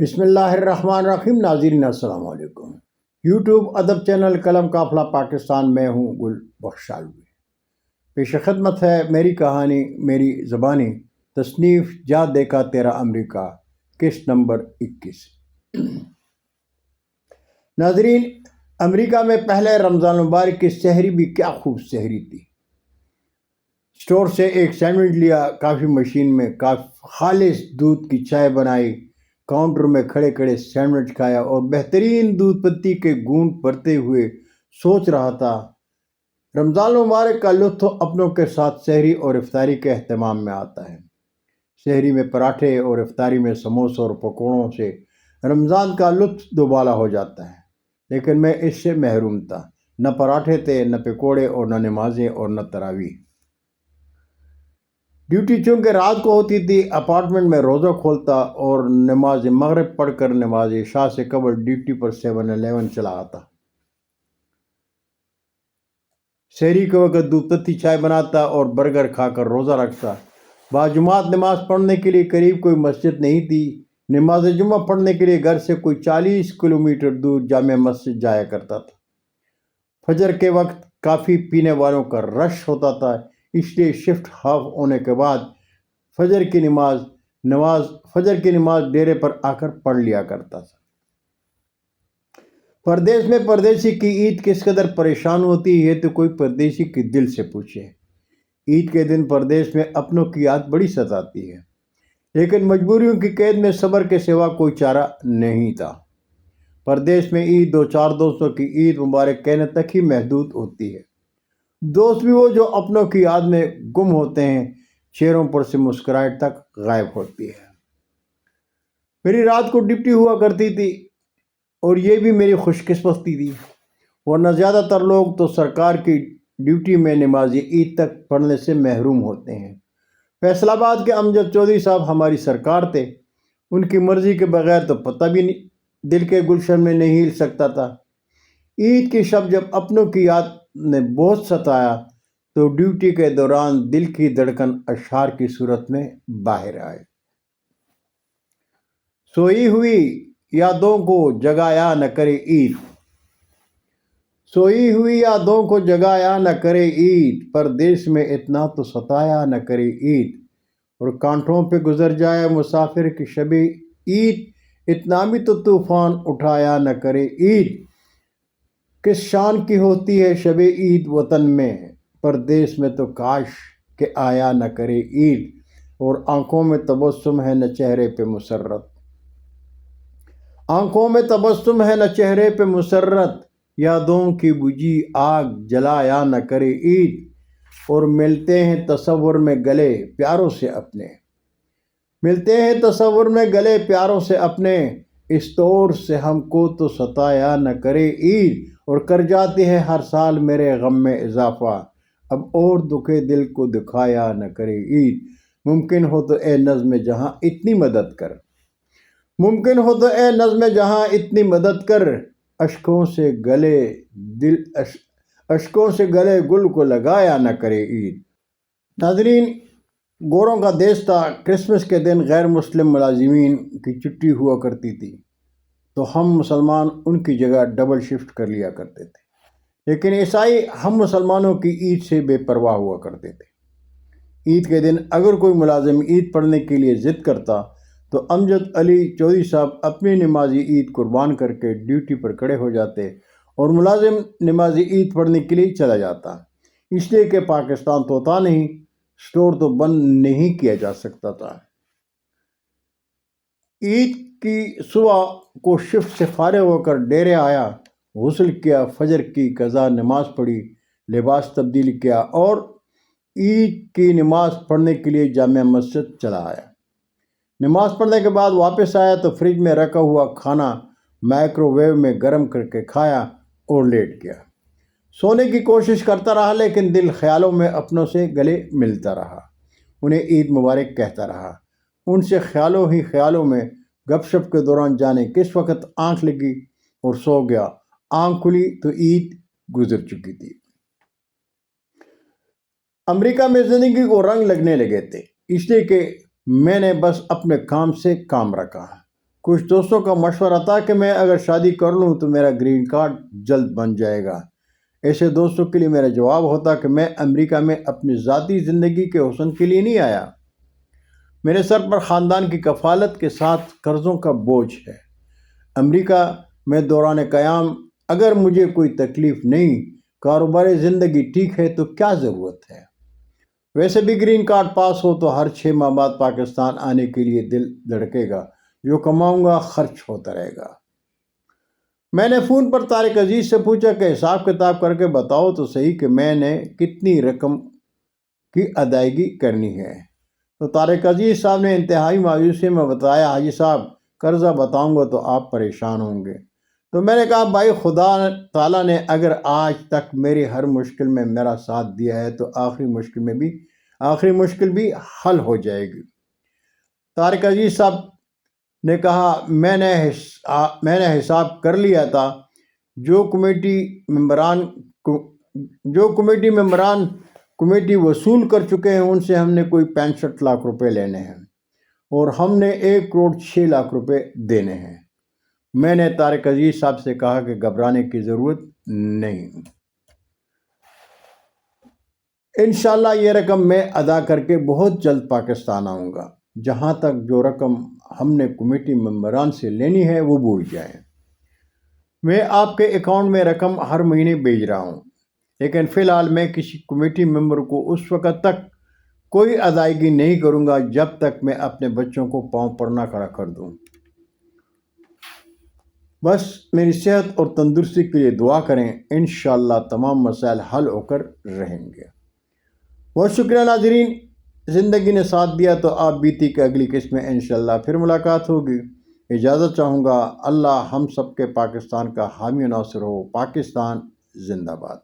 بسم اللہ الرحمن الرحیم. ناظرین السلام علیکم. یوٹیوب ادب چینل قلم قافلہ پاکستان میں ہوں گل بخشالوی. پیش خدمت ہے میری کہانی میری زبانی. تصنیف جا دیکھا تیرا امریکہ، قسط نمبر 21. ناظرین، امریکہ میں پہلے رمضان المبارک کی سحری بھی کیا خوب سحری تھی. اسٹور سے ایک سینڈوچ لیا، کافی مشین میں خالص دودھ کی چائے بنائی، کاؤنٹر میں کھڑے کھڑے سینڈوچ کھایا اور بہترین دودھ پتی کے گھونٹ بھرتے ہوئے سوچ رہا تھا رمضان المبارک کا لطف اپنوں کے ساتھ سحری اور افطاری کے اہتمام میں آتا ہے. سحری میں پراٹھے اور افطاری میں سموسوں اور پکوڑوں سے رمضان کا لطف دوبالا ہو جاتا ہے، لیکن میں اس سے محروم تھا. نہ پراٹھے تھے، نہ پکوڑے، اور نہ نمازیں اور نہ تراویح. ڈیوٹی چونکہ رات کو ہوتی تھی، اپارٹمنٹ میں روزہ کھولتا اور نماز مغرب پڑھ کر نماز عشاء سے قبل ڈیوٹی پر 7-Eleven چلا آتا. سحری کے وقت دودھ پتی چائے بناتا اور برگر کھا کر روزہ رکھتا. باجماعت نماز پڑھنے کے لیے قریب کوئی مسجد نہیں تھی. نماز جمعہ پڑھنے کے لیے گھر سے کوئی 40 کلومیٹر دور جامع مسجد جایا کرتا تھا. فجر کے وقت کافی پینے والوں کا رش ہوتا تھا، اس لیے شفٹ ہاف ہونے کے بعد فجر کی نماز ڈیرے پر آ کر پڑھ لیا کرتا تھا. پردیس میں پردیسی کی عید کس قدر پریشان ہوتی ہے تو کوئی پردیسی کے دل سے پوچھے. عید کے دن پردیس میں اپنوں کی یاد بڑی ستاتی ہے، لیکن مجبوریوں کی قید میں صبر کے سوا کوئی چارہ نہیں تھا. پردیس میں عید 2-4 دوستوں کی عید مبارک کہنے تک ہی محدود ہوتی ہے. دوست بھی وہ جو اپنوں کی یاد میں گم ہوتے ہیں، چہروں پر سے مسکراہٹ تک غائب ہوتی ہے. میری رات کو ڈپٹی ہوا کرتی تھی اور یہ بھی میری خوش قسمتی تھی، ورنہ زیادہ تر لوگ تو سرکار کی ڈیوٹی میں نماز عید تک پڑھنے سے محروم ہوتے ہیں. فیصل آباد کے امجد چودھری صاحب ہماری سرکار تھے. ان کی مرضی کے بغیر تو پتہ بھی دل کے گلشن میں نہیں ہل سکتا تھا. عید کی شب جب اپنوں کی یاد نے بہت ستایا تو ڈیوٹی کے دوران دل کی دھڑکن اشعار کی صورت میں باہر آئے. سوئی ہوئی یادوں کو جگایا نہ کرے عید، سوئی ہوئی یادوں کو جگایا نہ کرے عید، پردیس میں اتنا تو ستایا نہ کرے عید، اور کانٹوں پہ گزر جائے مسافر کی شب عید، اتنا بھی تو طوفان اٹھایا نہ کرے عید. کس شان کی ہوتی ہے شب عید وطن میں، پردیس میں تو کاش کہ آیا نہ کرے عید، اور آنکھوں میں تبسم ہے نہ چہرے پہ مسرت، آنکھوں میں تبسم ہے نہ چہرے پہ مسرت، یادوں کی بجھی آگ جلایا نہ کرے عید، اور ملتے ہیں تصور میں گلے پیاروں سے اپنے، ملتے ہیں تصور میں گلے پیاروں سے اپنے، اس طور سے ہم کو تو ستایا نہ کرے عید، اور کر جاتی ہے ہر سال میرے غم میں اضافہ، اب اور دکھے دل کو دکھایا نہ کرے عید. ممکن ہو تو اے نظم جہاں اتنی مدد کر، ممکن ہو تو اے نظم جہاں اتنی مدد کر، اشکوں سے گلے گل کو لگایا نہ کرے عید. ناظرین، گوروں کا دیش تھا. کرسمس کے دن غیر مسلم ملازمین کی چھٹی ہوا کرتی تھی تو ہم مسلمان ان کی جگہ ڈبل شفٹ کر لیا کرتے تھے، لیکن عیسائی ہم مسلمانوں کی عید سے بے پرواہ ہوا کرتے تھے. عید کے دن اگر کوئی ملازم عید پڑھنے کے لیے ضد کرتا تو امجد علی چودھری صاحب اپنی نماز عید قربان کر کے ڈیوٹی پر کھڑے ہو جاتے اور ملازم نماز عید پڑھنے کے لیے چلا جاتا، اس لیے کہ پاکستان توتا نہیں، اسٹور تو بند نہیں کیا جا سکتا تھا. عید کی صبح کو شفٹ سے فارغ ہو کر ڈیرے آیا، غسل کیا، فجر کی قضا نماز پڑھی، لباس تبدیل کیا اور عید کی نماز پڑھنے کے لیے جامع مسجد چلا آیا. نماز پڑھنے کے بعد واپس آیا تو فریج میں رکھا ہوا کھانا مائکرو ویو میں گرم کر کے کھایا اور لیٹ گیا. سونے کی کوشش کرتا رہا لیکن دل خیالوں میں اپنوں سے گلے ملتا رہا، انہیں عید مبارک کہتا رہا. ان سے خیالوں میں گپ شپ کے دوران جانے کس وقت آنکھ لگی اور سو گیا. آنکھ کھلی تو عید گزر چکی تھی. امریکہ میں زندگی کو رنگ لگنے لگے تھے، اس لیے کہ میں نے بس اپنے کام سے کام رکھا. کچھ دوستوں کا مشورہ تھا کہ میں اگر شادی کر لوں تو میرا گرین کارڈ جلد بن جائے گا۔ ایسے دوستوں کے لیے میرا جواب ہوتا کہ میں امریکہ میں اپنی ذاتی زندگی کے حسن کے لیے نہیں آیا۔ میرے سر پر خاندان کی کفالت کے ساتھ قرضوں کا بوجھ ہے۔ امریکہ میں دوران قیام اگر مجھے کوئی تکلیف نہیں، کاروباری زندگی ٹھیک ہے تو کیا ضرورت ہے؟ ویسے بھی گرین کارڈ پاس ہو تو ہر 6 ماہ بعد پاکستان آنے کے لیے دل دھڑکے گا، جو کماؤں گا خرچ ہوتا رہے گا۔ میں نے فون پر طارق عزیز سے پوچھا کہ حساب کتاب کر کے بتاؤ تو صحیح کہ میں نے کتنی رقم کی ادائیگی کرنی ہے۔ تو طارق عزیز صاحب نے انتہائی مایوسی میں بتایا، حاجی صاحب قرضہ بتاؤں گا تو آپ پریشان ہوں گے۔ تو میں نے کہا بھائی، خدا تعالیٰ نے اگر آج تک میری ہر مشکل میں میرا ساتھ دیا ہے تو آخری مشکل بھی حل ہو جائے گی۔ طارق عزیز صاحب نے کہا میں نے حساب کر لیا تھا، جو کمیٹی ممبران کمیٹی وصول کر چکے ہیں ان سے ہم نے کوئی 65 لاکھ روپے لینے ہیں اور ہم نے 1 کروڑ 6 لاکھ روپے دینے ہیں۔ میں نے طارق عزیز صاحب سے کہا کہ گھبرانے کی ضرورت نہیں، انشاءاللہ یہ رقم میں ادا کر کے بہت جلد پاکستان آؤں گا۔ جہاں تک جو رقم ہم نے کمیٹی ممبران سے لینی ہے وہ بھول جائیں، میں آپ کے اکاؤنٹ میں رقم ہر مہینے بھیج رہا ہوں، لیکن فی الحال میں کسی کمیٹی ممبر کو اس وقت تک کوئی ادائیگی نہیں کروں گا جب تک میں اپنے بچوں کو پاؤں پر نہ کھڑا کر دوں۔ بس میری صحت اور تندرستی کے لیے دعا کریں، انشاءاللہ تمام مسائل حل ہو کر رہیں گے۔ بہت شکریہ ناظرین، زندگی نے ساتھ دیا تو آپ بیتی کہ اگلی قسط میں انشاءاللہ پھر ملاقات ہوگی۔ اجازت چاہوں گا، اللہ ہم سب کے پاکستان کا حامی و ناصر ہو۔ پاکستان زندہ باد۔